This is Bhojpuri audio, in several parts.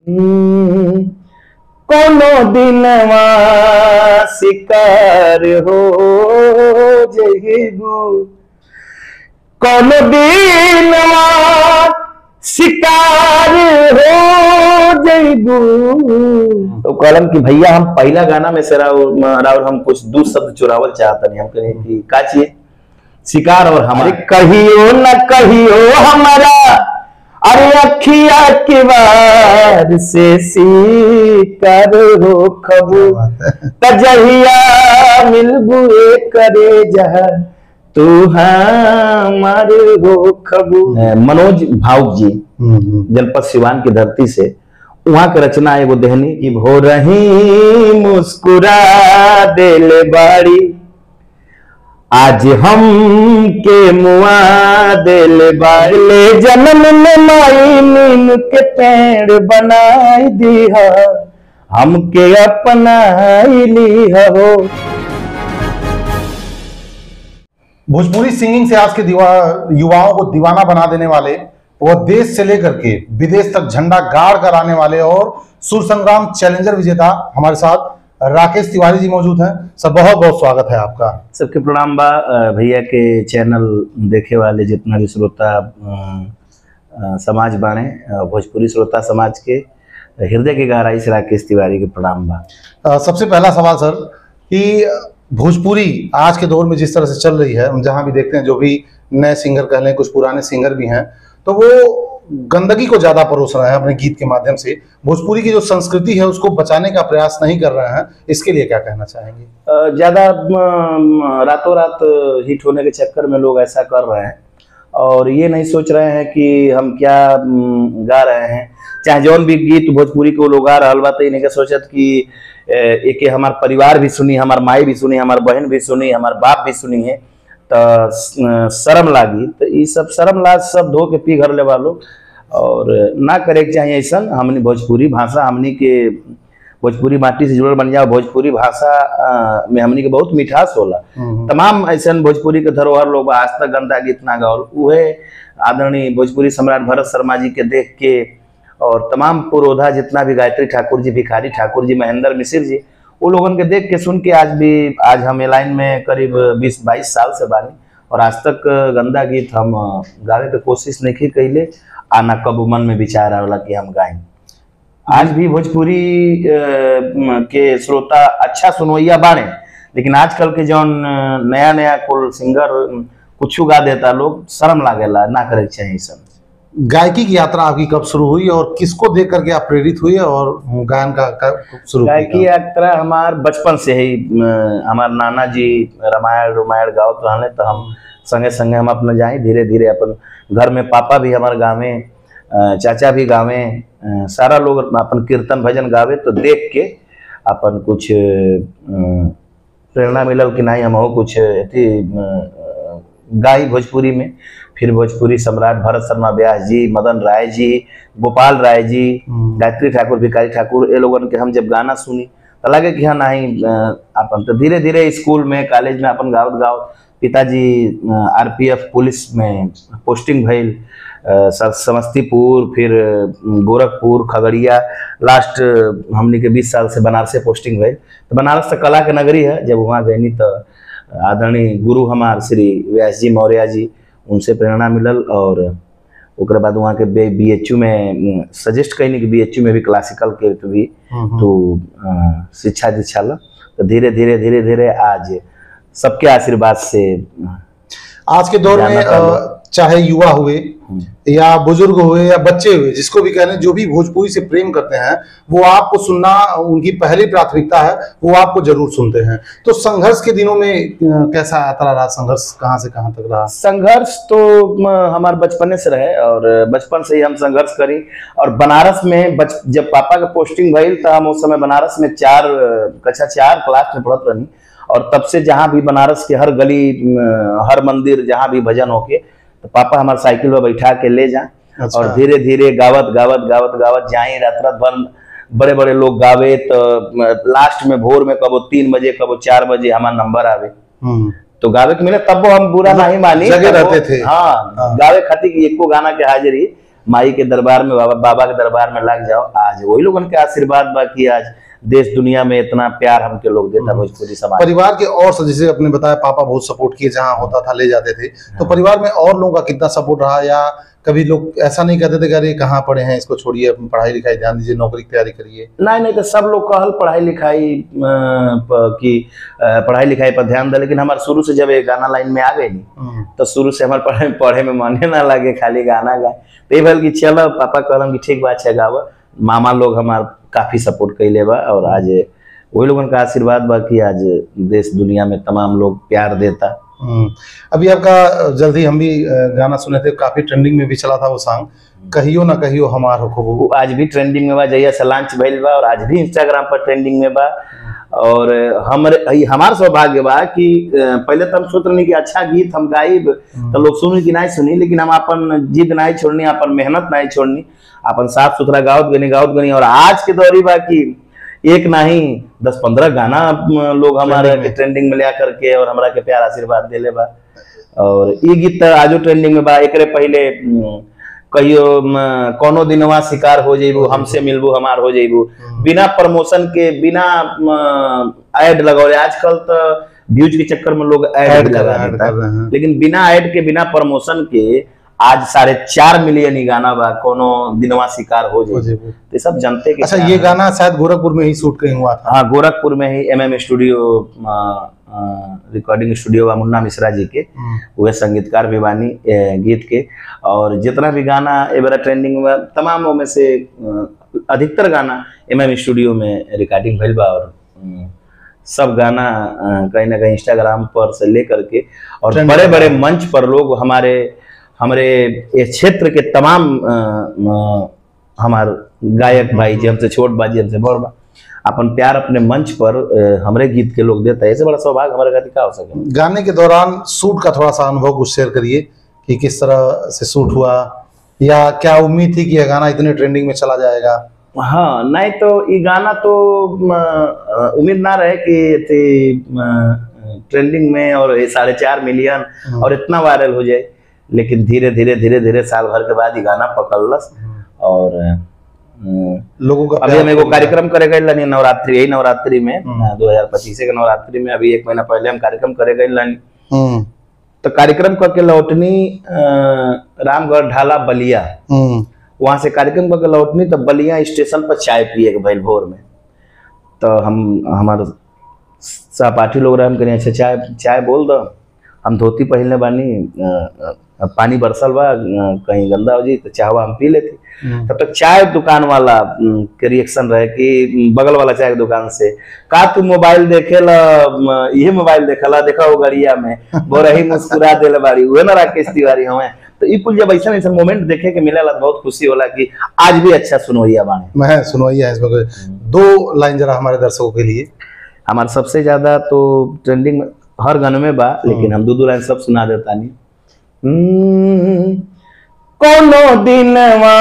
कोनो दिनवा शिकार हो जइबू, कोनो दिनवा शिकार हो जइबू। तो कहलन कि भैया हम पहला गाना में से राउर हम कुछ दो शब्द चुरावल चाहता नहीं। हम कहें कि का चाहिए? शिकार और हमारे। कहियो न कहियो हमारा, अरे अखिया के वार से शिकार हो खबू, तजहिया मिलबू करे जहा तू हमारे हो खबू। मनोज भावुक जी जनपद सिवान की धरती से, वहां की रचना है वो देहनी कि भो रही मुस्कुरा दिल बाड़ी, आज हम के मुआ दिल बाड़ी। जन्म में माई नीम के पेड़ बनाई दी है, हम के अपनाई ली हो। भोजपुरी सिंगिंग से आज के युवाओं को दीवाना बना देने वाले, और देश से लेकर के विदेश तक झंडा गाड़ कर आने वाले और सुर संग्राम चैलेंजर विजेता हमारे साथ राकेश तिवारी जी मौजूद हैं। सर बहुत बहुत स्वागत है आपका। सबके प्रणाम बा भैया के चैनल देखे वाले जितना भी श्रोता समाज बाने, भोजपुरी श्रोता समाज के हृदय की गहराई से राकेश तिवारी के प्रणाम बा। सबसे पहला सवाल सर कि भोजपुरी आज के दौर में जिस तरह से चल रही है, हम जहां भी देखते हैं जो भी नए सिंगर कह लें, कुछ पुराने सिंगर भी हैं, तो वो गंदगी को ज्यादा परोस रहे हैं अपने गीत के माध्यम से। भोजपुरी की जो संस्कृति है उसको बचाने का प्रयास नहीं कर रहे हैं, इसके लिए क्या कहना चाहेंगे? ज्यादा रातों रात हिट होने के चक्कर में लोग ऐसा कर रहे हैं और ये नहीं सोच रहे हैं कि हम क्या गा रहे हैं। चाहे जौन भी गीत भोजपुरी को लोग गा रहा बा, तो इन्हें सोचत कि एक हमार परिवार भी सुनी, हमार माई भी सुनी, हमार बहन भी सुनी, हमार बाप भी सुनी है, तो शर्म लागी। तो ये सब शर्म लाज सब धो के पी घर ले वालों, और ना करे के चाहिए ऐसा। हमने भोजपुरी भाषा, हमनी के भोजपुरी माटी से जुड़ल बन जाओ। भोजपुरी भाषा में हमनी के बहुत मिठास होला। तमाम ऐसा भोजपुरी के धरोहर लोग आज तक गंदा गीत ना गाओल, उहे आदरणीय भोजपुरी सम्राट भरत शर्मा जी के देख के, और तमाम पुरोधा जितना भी गायत्री ठाकुर जी, भिखारी ठाकुर जी, महेंद्र मिश्र जी, वो लोगन के देख के सुन के आज हम लाइन में करीब 20-22 साल से बानी, और आज तक गंदा गीत हम गावे के कोशिश नहीं कैले। आना कब मन में विचार आवला कि हम गाएं। आज भी भोजपुरी के श्रोता अच्छा सुनवैया बाने, लेकिन आजकल के जौन नया नया कुल सिंगर कुछ गा देता, लोग शर्म लागेला, ना करे चाहिए सब। गायकी की यात्रा आपकी कब शुरू हुई और किसको देख करके आप प्रेरित हुए और गायन का शुरू? गायकी यात्रा हमार बचपन से ही, हमार नाना जी रामायण गावत रहने, तो हम संगे संगे हम अपना जाए धीरे धीरे। अपन घर में पापा भी हमारे गावे, चाचा भी गावे, सारा लोग अपन कीर्तन भजन गावे, तो देख के अपन कुछ प्रेरणा मिलल कि नहीं हम कुछ गाई भोजपुरी में। फिर भोजपुरी सम्राट भरत शर्मा व्यास जी, मदन राय जी, गोपाल राय जी, गायत्री ठाकुर, भिखारी ठाकुर, ये लोगों के हम जब गाना सुनी तो लगे कि हाँ नहीं अपन। तो धीरे धीरे स्कूल में, कॉलेज में अपन गावत पिताजी आरपीएफ पुलिस में पोस्टिंग भइल, समस्तीपुर, फिर गोरखपुर, खगड़िया, लास्ट हमने के 20 साल से बनारस से पोस्टिंग भइल। तो बनारस तो कला के नगरी है। जब वहाँ गई तो आदरणीय गुरु हमार श्री व्यास जी मौर्य जी, उनसे प्रेरणा मिलल, और उसके बाद वहाँ के बीएचयू में सजेस्ट कैनी कि बीएचयू में भी क्लासिकल के तो भी तो शिक्षा दीक्षा ला। तो धीरे धीरे आज सबके आशीर्वाद से आज के दौर में चाहे युवा हुए या बुजुर्ग हुए या बच्चे हुए, जिसको भी कहने, जो भी भोजपुरी से प्रेम करते हैं, वो आपको सुनना उनकी पहली प्राथमिकता है, वो आपको जरूर सुनते हैं। तो संघर्ष के दिनों में कैसा आता रहा संघर्ष, कहाँ से कहाँ तक रहा? संघर्ष तो हमारे बचपने से रहे, और बचपन से ही हम संघर्ष करी। और बनारस में जब पापा का पोस्टिंग भइल, तो हम उस समय बनारस में कक्षा 4 क्लास में पढ़त रही, और तब से जहाँ भी बनारस के हर गली, हर मंदिर जहाँ भी भजन होके, तो पापा हमारे साइकिल में बैठा के ले जाए। अच्छा। और धीरे धीरे गावत जाए, रात भर बड़े बड़े लोग गावे, तो लास्ट में भोर में कबो 3 बजे कबो 4 बजे हमारा नंबर आवे, तो गावे के मिले, तब वो हम बुरा नहीं मानी, जगह रहते थे। हाँ, गावे खातिर एको गाना के हाजिरी माई के दरबार में, बाबा के दरबार में लग जाओ। आज वही लोगन के आशीर्वाद बा कि आज देश दुनिया में इतना प्यार हमके लोग देता भोजपुरी समाज। परिवार के और जैसे आपने बताया पापा बहुत सपोर्ट किए, जहाँ होता था ले जाते थे, तो परिवार में और लोगों का कितना सपोर्ट रहा, या कभी लोग ऐसा नहीं कहते थे कि अरे कहाँ पढ़े हैं, इसको छोड़िए, पढ़ाई लिखाई ध्यान दीजिए, नौकरी की तैयारी करिए? नहीं, तो सब लोग कहल पढ़ाई लिखाई पढ़ाई लिखाई पर ध्यान दे, लेकिन हमारे शुरू से जब ये गाना लाइन में आ गई नहीं तो शुरू से हमारे पढ़े में मन ना लगे, खाली गाना गाए। तो ये भल कि चलो पापा कहलम कि ठीक बात है गावा। मामा लोग हमार काफी सपोर्ट कैले बा, और आज वही लोगन का आशीर्वाद बा कि आज देश दुनिया में तमाम लोग प्यार देता। अभी आपका जल्दी हम भी गाना सुने थे, काफी ट्रेंडिंग में भी चला था वो सॉन्ग, कहियो ना कहियो हमार हो खूब, आज भी ट्रेंडिंग में बा, जैया से लॉन्च भइल बा और आज भी इंस्टाग्राम पर ट्रेंडिंग में बा। और हमार सौभाग्य बा कि पहले तो हम सोच रहे कि अच्छा गीत हम गाइब तो लोग सुनी कि नहीं सुनी, लेकिन हम अपन जिद नहीं छोड़नी, अपन मेहनत नहीं छोड़नी, अपन साफ सुथरा गावत गनी। और आज के दौरी बा कि एक नहीं 10-15 गाना लोग हमारे ट्रेंडिंग में ले करके और हमरा के प्यार आशीर्वाद देले बा। और ये गीत आजो ट्रेंडिंग में बा। एकरे पहले कहियो कोनो दिनवा शिकार हो जाइबू, हमसे मिलबू हमार हो जाइबू, बिना प्रमोशन के, बिना ऐड लगौले। आजकल तो व्यूज के चक्कर में लोग ऐड लगा देता है, लेकिन बिना ऐड के, बिना प्रमोशन के आज 4.5 मिलियन ही गाना बा, कोनो दिनवा शिकार हो जाए, ये सब जनते के। अच्छा, ये गाना शायद गोरखपुर में ही शूट कहीं हुआ था? हाँ, गोरखपुर में ही MM स्टूडियो, रिकॉर्डिंग स्टूडियो बा मुन्ना मिश्रा जी के, वह संगीतकार भी बानी गीत के। और जितना भी गाना ए बार ट्रेंडिंग में तमाम में से अधिकतर गाना MM स्टूडियो में रिकॉर्डिंग भइल बा। और सब गाना कहीं ना कहीं इंस्टाग्राम पर से लेकर के और बड़े बड़े मंच पर लोग हमारे ये क्षेत्र के तमाम हमार गायक भाई जी, हमसे छोट बाजी, हमसे बड़ बा, अपन प्यार अपने मंच पर हमरे गीत के लोग देता है। ऐसे बड़ा सौभाग्य हमारे खातिर का हो सके। गाने के दौरान शूट का थोड़ा सा अनुभव कुछ शेयर करिए कि किस तरह से शूट हुआ, या क्या उम्मीद थी कि यह गाना इतने ट्रेंडिंग में चला जाएगा? हाँ, नहीं तो ये गाना तो उम्मीद ना रहे कि ट्रेंडिंग में और 4.5 मिलियन और इतना वायरल हो जाए, लेकिन धीरे धीरे साल भर के बाद ये गाना पकड़लस। और लोगों का अभी हम एगो कार्यक्रम करे गए लानी नवरात्रि, यही नवरात्रि में 2025 के नवरात्रि में, अभी 1 महीना पहले हम कार्यक्रम करे गए लानी। तो कार्यक्रम करके लौटनी रामगढ़ ढाला बलिया, वहां से कार्यक्रम करके लौटनी तो बलिया स्टेशन पर चाय पिए के भइल भोर में। तो हमारे सहपाठी लोग रहे, हम कहीं अच्छा चाय बोल दो, हम धोती पहनले बानी, पानी बरसल बा, कहीं गंदा हो जी तो चाहवा हम पी लेते। तब तक चाय दुकान वाला के रिएक्शन रहे कि बगल वाला चाय दुकान से, का तू मोबाइल देखेला, ये मोबाइल देखला, देखा वो गड़िया में बोरही मुस्कुरा देले बारी, उहे ना राकेश तिवारी हमें। तो ई कुल जब ऐसा मोमेंट देखे के मिलेला बहुत खुशी होला कि आज भी अच्छा सुनवैया बाने। मैं सुनवैया है, इसमें 2 लाइन जरा हमारे दर्शकों के लिए। हमारे सबसे ज्यादा तो ट्रेंडिंग हर गाने में बा, लेकिन हम 2 लाइन सब सुना देता नहीं। कोनो दिनवा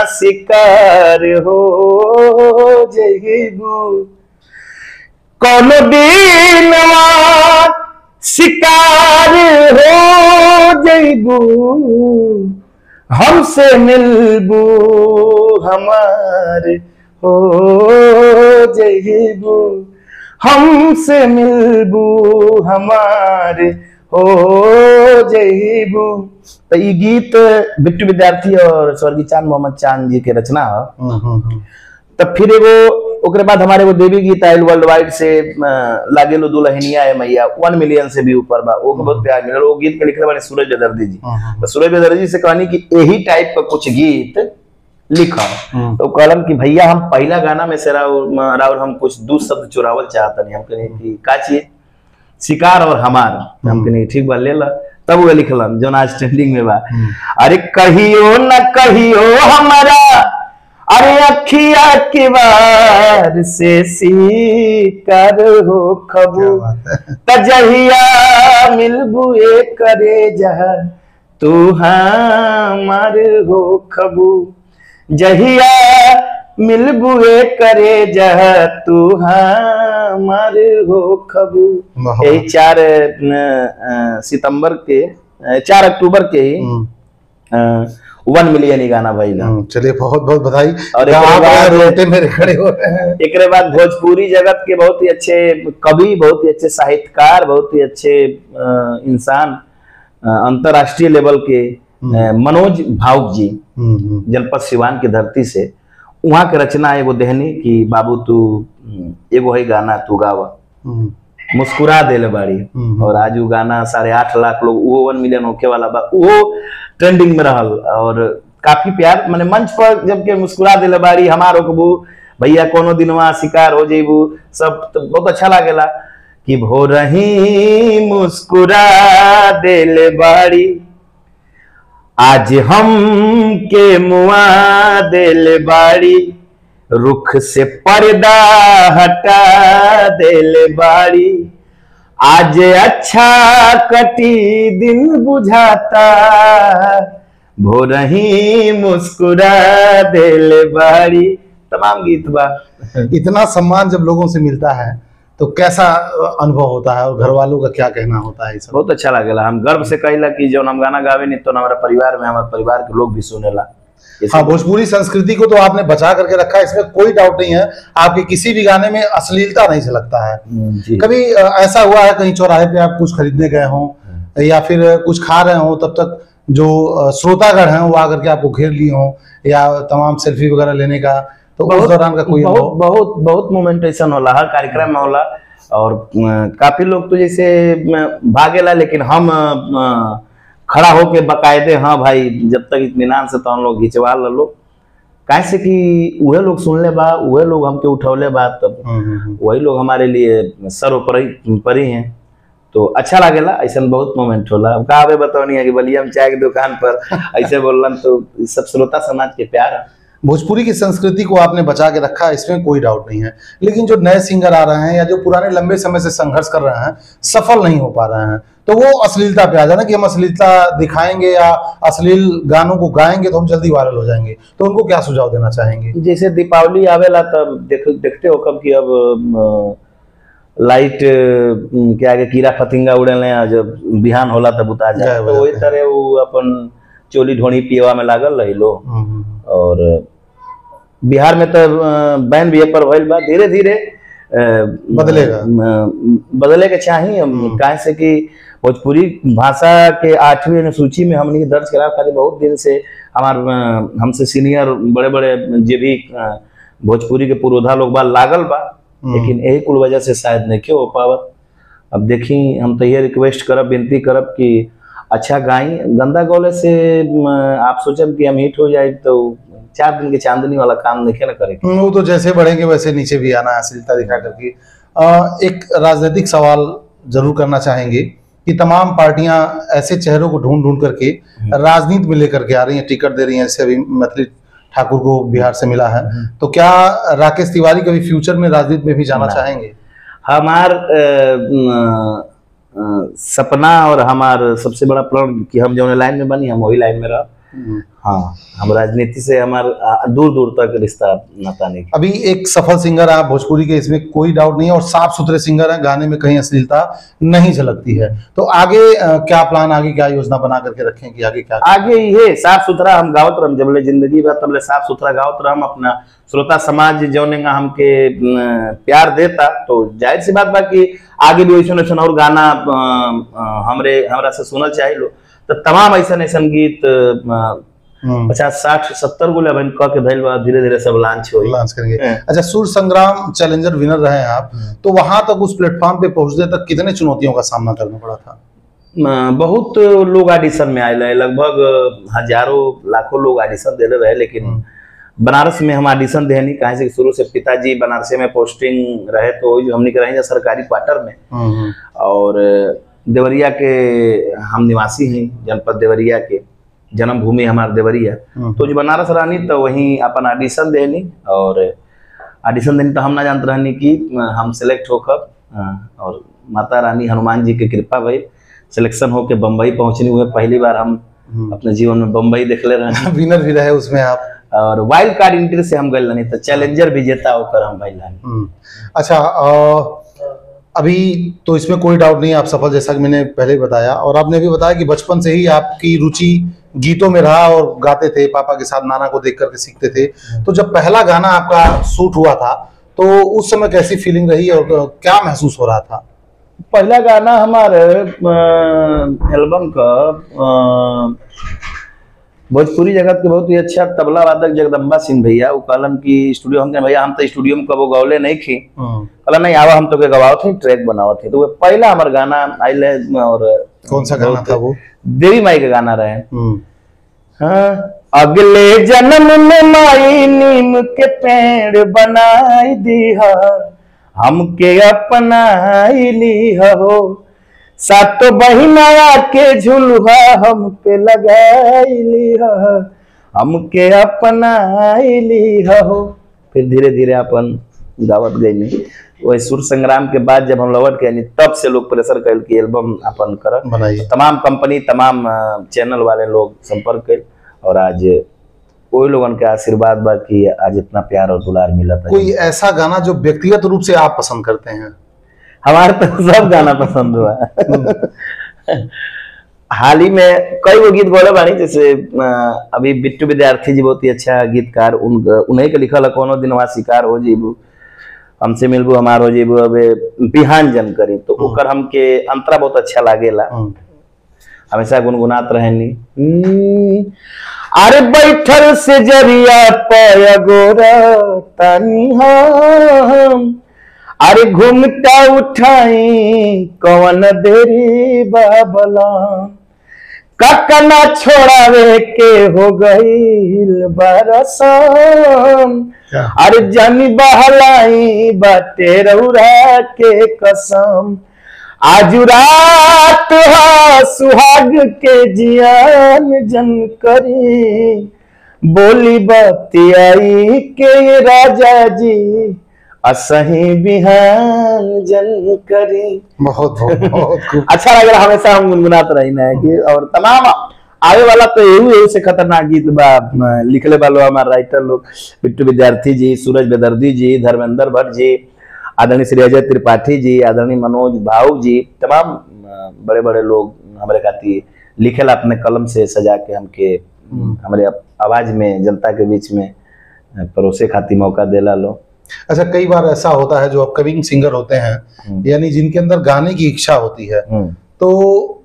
शिकार हो जइबू, कोनो दिनवा शिकार हो जइबू, हमसे मिलबू हमार हो जइबू, हमसे मिलबू हमार हो जइबू। तो ये गीत बिट्टू विद्यार्थी और स्वर्गीय चांद मोहम्मद चांद जी के रचना है। तो फिर ओकरे बाद हमारे वो देवी गीत आयल वर्ल्ड वाइड से, लागेलो दुल्हनिया है मैया, 1 मिलियन से भी ऊपर बा, वो बहुत प्यार मिला। वो गीत के लिखले वाले सूरज बेदर्जी जी। तो सूरज बेदर्जी से कहनी कि यही टाइप का कुछ गीत लिखा। तो कहलन कि भैया हम पहला गाना में से राउर हम कुछ 2 शब्द चुरावल चाहता नहीं, हम कहे कि का चाहिए, शिकार और हमार, हम कहे ठीक बा ले ला। तब वो लिखलन जो आज ट्रेंडिंग में बा, अरे कहियो न कहियो हमारा, अरे अखिया के वार से शिकार हो खबू, तजहिया मिलबू करे जहा तू हमार हो खबू, जहिया मिलबुए करे जह तू हमार हो खबू। यही 4 सितंबर के 4 अक्टूबर के ही 1 मिलियन ही गाना भाई ला। चलिए बहुत बहुत बधाई। और रोटे मेरे खड़े हो रहे हैं। एक बाद भोजपुरी जगत के बहुत ही अच्छे कवि, बहुत ही अच्छे साहित्यकार, बहुत ही अच्छे इंसान, अंतरराष्ट्रीय लेवल के मनोज भावुक जी, जनपद सिवान की धरती से, वहाँ के रचना एगो देहनी कि बाबू तू एगो है गाना तू गावा मुस्कुरा देले बाड़ी, और आज वो गाना 8.5 लाख लोग, वो 1 मिलियन होके वाला बा, वो ट्रेंडिंग में रहल। और काफी प्यार मैंने मंच पर जबकि मुस्कुरा देले बाड़ी हमारो कबू भैया कोनो दिनवा शिकार हो जेबू सब, तो बहुत अच्छा लागेला कि भोरही मुस्कुरा देले बाड़ी आज हम के मुआ देले बाड़ी, रुख से पर्दा हटा देले बाड़ी, आज अच्छा कटी दिन बुझाता भोरही मुस्कुरा देले बाड़ी। तमाम गीत बा। इतना सम्मान जब लोगों से मिलता है तो कैसा अनुभव होता है और घर वालों का क्या कहना होता है? सब बहुत अच्छा लगेला। हम गर्व से कहिला कि जो हम गाना गावे नहीं तो हमारा परिवार में हमारे परिवार के लोग भी सुनेला। हाँ, भोजपुरी संस्कृति को तो आपने बचा करके रखा है, इसमें कोई डाउट नहीं है। आपके किसी भी गाने में अश्लीलता नहीं झलकता है। कभी ऐसा हुआ है कहीं चौराहे पे आप कुछ खरीदने गए हों या फिर कुछ खा रहे हो, तब तक जो श्रोतागण हैं वो आकर के आपको घेर लिए हों या तमाम सेल्फी वगैरह लेने का, तो उस दौरान का कोई बहुत मोमेंट ऐसा होला, हर कार्यक्रम में होला। और काफी लोग तो जैसे भागेला, लेकिन हम खड़ा होके बकायदे हाँ भाई जब तक इत्मीनान से तो हम लोग घिंचवा लो, कैसे कि वह लोग सुन ले बा, वह लोग हमके उठौले बा, तब वही लोग हमारे लिए सर्वोपरि हैं। तो अच्छा लागेला। ऐसा बहुत मोमेंट होला। अब कहा बताओ नहीं है कि बलिया चाय की दुकान पर ऐसे बोलन, तो सब श्रोता समाज के प्यार है। भोजपुरी की संस्कृति को आपने बचा के रखा है, इसमें कोई डाउट नहीं है। लेकिन जो नए सिंगर आ रहे हैं या जो पुराने लंबे समय से संघर्ष कर रहे हैं, सफल नहीं हो पा रहे हैं, तो वो अश्लीलता पे आ जाना कि हम अश्लीलता दिखाएंगे या अश्लील गानों को गाएंगे तो हम जल्दी वायरल हो जाएंगे, तो उनको क्या सुझाव देना चाहेंगे? जैसे दीपावली आवेला तब देखते हो कब कि अब लाइट के आगे कीड़ा फतिंगा उड़ेले, जब बिहान होला तब उतार जाए, तो वही तरह वो अपन चोली ढोनी पियवा में लागल रही लो। और बिहार में तो बैन भी पर भइल बा, धीरे धीरे बदले के चाहिए। काहे से कि भोजपुरी भाषा के 8वीं अनुसूची में हमने दर्ज करा खाली बहुत दिन से हमसे सीनियर बड़े बड़े जे भी भोजपुरी के पुरोधा लोग बा लागल बा, लेकिन यही कुल वजह से शायद नहीं क्यों हो पावत। अब देखी हम तो ये रिक्वेस्ट करब, विनती करब कि अच्छा गाई, गंदा गौले से आप सोचब कि हम हिट हो जाए तो 4 दिन के चांदनी वाला काम नहीं ना करे। वो तो जैसे बढ़ेंगे वैसे नीचे भी आना है अश्लीलता दिखा करके। एक राजनीतिक सवाल जरूर करना चाहेंगे कि तमाम पार्टियां ऐसे चेहरों को ढूंढ ढूंढ करके राजनीति में लेकर के आ रही हैं, टिकट दे रही हैं, जैसे अभी मैथिली ठाकुर को बिहार से मिला है, तो क्या राकेश तिवारी कभी फ्यूचर में राजनीति में भी जाना चाहेंगे? हमार सपना और हमार सबसे बड़ा प्रण कि हम जो लाइन में बनी हम वही लाइन में रह। हाँ, हम राजनीति से हमारा दूर दूर तक रिश्ता नाता नहीं। अभी एक सफल सिंगर आप भोजपुरी के, इसमें कोई डाउट नहीं है, और साफ सुथरे सिंगर हैं, गाने में कहीं अश्लीलता नहीं झलकती है। तो आगे क्या प्लान, आगे क्या योजना बना करके रखें कि आगे क्या? आगे ये साफ सुथरा हम गावत रह, जबले जिंदगी बा तबले साफ सुथरा गावत रह। हम अपना श्रोता समाज जौने हमके प्यार देता, तो जाहिर सी बात बा कि आगे भी वैसा और गाना हमरा से सुनल चाहिए लो। तो तमाम ऐसा गीत 50, 60, 70 गो लेवल क के धइल बा, धीरे धीरे सब लॉन्च करेंगे। अच्छा, सुर संग्राम चैलेंजर विनर रहे हैं आप, तो वहां तक उस प्लेटफॉर्म पे पहुंचने तक कितने चुनौतियों का सामना करना पड़ा था? बहुत लोग ऑडिशन में आए रहे, लगभग हजारों लाखों लोग ऑडिशन दे रहे, लेकिन बनारस में हम ऑडिशन दे नहीं, कहे शुरू से पिताजी बनारस में पोस्टिंग रहे, तो हमने रहे सरकारी क्वार्टर में। और देवरिया के हम निवासी हैं, जनपद देवरिया के, जन्मभूमि हमारे देवरिया। तो जो बनारस रहनी तो वहीं अपन ऑडिशन देनी, और ऑडिशन देनी तो हम ना जानते रहनी कि हम सिलेक्ट होकर, और माता रानी हनुमान जी की कृपा भाई सिलेक्शन होकर बम्बई पहुंचनी हुए। पहली बार हम अपने जीवन में बम्बई देखले रहे। विनर भी रहे उसमें आप, और वाइल्ड कार्ड एंट्री से हम गए नहीं, तो चैलेंजर विजेता होकर हम भाई लानी। अच्छा, अभी तो इसमें कोई डाउट नहीं है आप सफल, जैसा कि मैंने पहले बताया, और आपने भी बताया कि बचपन से ही आपकी रुचि गीतों में रहा और गाते थे, पापा के साथ नाना को देख करके सीखते थे। तो जब पहला गाना आपका शूट हुआ था तो उस समय कैसी फीलिंग रही और क्या महसूस हो रहा था? पहला गाना हमारे एल्बम का भोजपुरी जगत के बहुत ही अच्छा तबला वादक जगदम्बा सिंह भैया, वो कहलन की स्टूडियो हम भैया हम तो स्टूडियो में कबो गौले नहीं थी, कहला नहीं आवा हम तो के गवाओ थे, ट्रैक बनाओ थे। तो वो पहला हमारा गाना आइल है। और कौन सा गाना था वो? देवी माई का गाना रहे। हाँ, अगले जन्म में माई नीम के पेड़ बनाई दीहा, हमके अपनाई लीहा हो, सातो बहिना के झुलुहा हम पे लगाई लीहा, हमके अपनाई लीहा हो। फिर धीरे धीरे अपन गावत गई। वही सुर संग्राम के बाद जब हम लौट के तब से लोग प्रेशर कैल की एल्बम अपन कर बनाइए। तमाम कंपनी तमाम चैनल वाले लोग संपर्क कैल और आज कोई लोगन के आशीर्वाद बा कि आज इतना प्यार और दुलार मिला था। कोई ऐसा गाना जो व्यक्तिगत रूप से आप पसंद करते हैं? हमारे तो सब गाना पसंद हुआ। हाल ही में कई वो गीत गौले बानी, जैसे अभी बिट्टू विद्यार्थी जी बहुत ही अच्छा गीतकार, उन्हीं के लिखल है कोनो दिन वहाँ शिकार हो जीबू, हमसे मिलबू हमार हो जीबू, अबे बिहान जन करी। तो ओकर हमके अंतरा बहुत अच्छा लागेला, हमेशा गुनगुनात रहनी। अरे बैठल से जरिया पाया गोरा तानी हम, अरे घूमता उठाई कवन देरी बाबला, ककना छोड़ावे के हो गईल बरसम, अरे जानी बहलाई बाटे रउरा के कसम, आज रात हा सुहाग के जियान जन करी, बोली बतियाई के राजा जी असही बिहान जन करी। बहुत बहुत अच्छा लग रहा, हमेशा हम गुनगुनाते रहना है कि और तमाम आवे वाला तो यही से खतरनाक गीत बा लिखले वालों हमारे राइटर लोग, बिट्टू विद्यार्थी जी, सूरज बेदर्दी जी, धर्मेंद्र भट्ट जी, आदरणीय श्री अजय त्रिपाठी जी, आदरणीय मनोज भाऊ जी, तमाम बड़े बड़े लोग हमारे खातिर लिखेला अपने कलम से सजा के हमके हमारे आवाज में जनता के बीच में परोसे खातिर मौका देला लो। अच्छा, कई बार ऐसा होता है जो अपकमिंग सिंगर होते हैं यानी जिनके अंदर गाने की इच्छा होती है, तो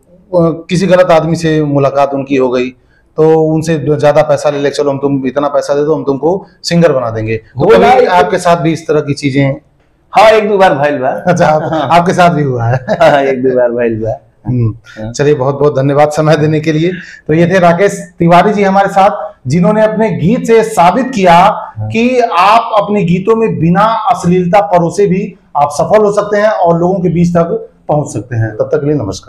किसी गलत आदमी से मुलाकात उनकी हो गई तो उनसे ज्यादा पैसा ले ले, चलो हम तुम इतना पैसा दे दो हम तुमको सिंगर बना देंगे, तो कभी आपके साथ भी इस तरह की चीजें? हाँ, एक दो बार भइल बा। अच्छा, आपके साथ भी हुआ है? हाँ, एक दो बार भइल बा। चलिए, बहुत बहुत धन्यवाद समय देने के लिए। तो ये थे राकेश तिवारी जी हमारे साथ, जिन्होंने अपने गीत से साबित किया कि आप अपने गीतों में बिना अश्लीलता परोसे भी आप सफल हो सकते हैं और लोगों के बीच तक पहुंच सकते हैं। तब तक के लिए नमस्कार।